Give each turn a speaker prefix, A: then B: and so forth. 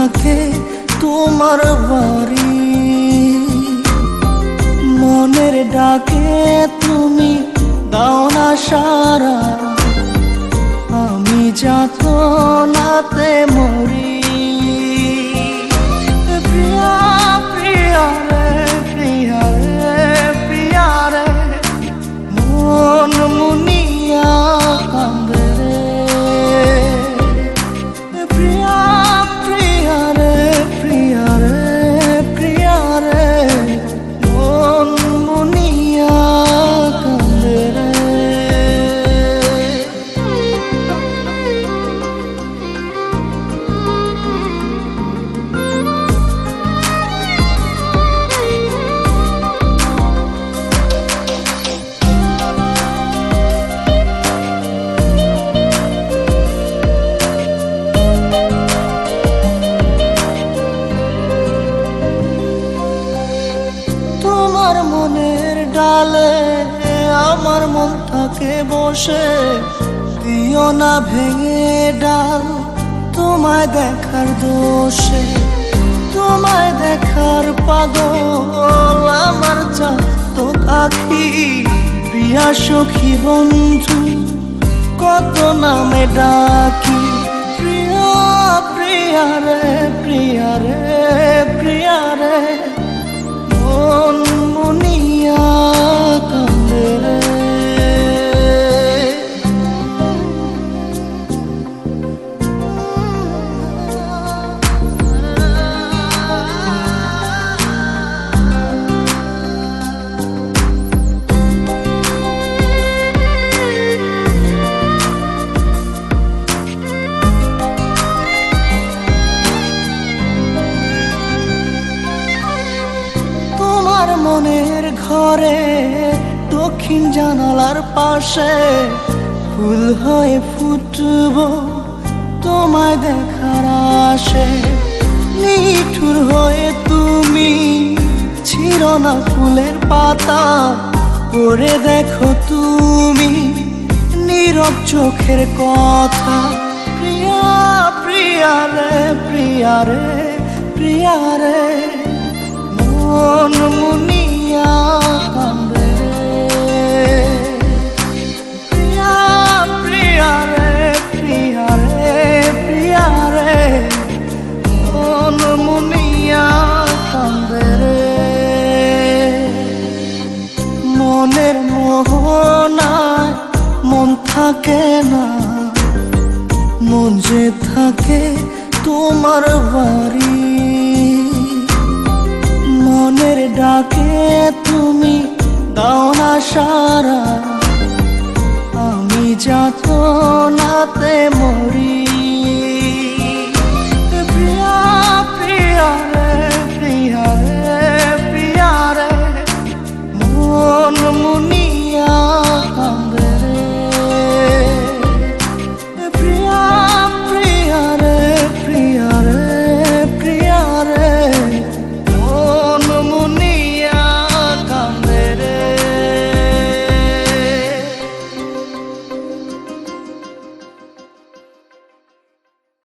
A: থাকে তোমার বাড়ি। মনের ডাকে তুমি দাও না সারা, আমি যাতনাতে মরি। প্রিয়া প্রিয়া রে, প্রিয়া রে, প্রিয়া রে, মন মুনিয়া কান্দে রে। প্রিয়া প্রিয়া রে, প্রিয়া রে, প্রিয়া রে, মন মুনিয়া কান্দে রে। তোমার মনের ডালে আমার মন থাকে বসে, দিও না ভেঙে ডাল তোমায় দেখার দোষে। তোমায় দেখার পাগল আমার চাতক আখি, প্রিয়া সখী বন্ধু কত নামে ডাকি। প্রিয়া প্রিয়া রে, প্রিয়া রে, প্রিয়া রে, মন মুনিয়া কান্দে রে। মনের ঘরে দক্ষিণ জানালার পাশে ফুল হয়ে ফুটব তোমায় দেখার আশে। নিঠুর হয়ে তুমি ছিঁড়ো না ফুলের পাতা, পড়ে দেখো তুমি নীরব চোখের কথা। প্রিয়া প্রিয়া রে, প্রিয়া রে, প্রিয়া রে, মন মুনিয়া কান্দে রে। প্রিয়া প্রিয়া রে, প্রিয়া রে, প্রিয়া রে, মন মুনিয়া কান্দে রে। মনের মোহনায় মন থাকে না, মন যে থাকে তোমার বাড়ি। মনের ডাকে তুমি দাও না সারা, আমি যাতনাতে মরি।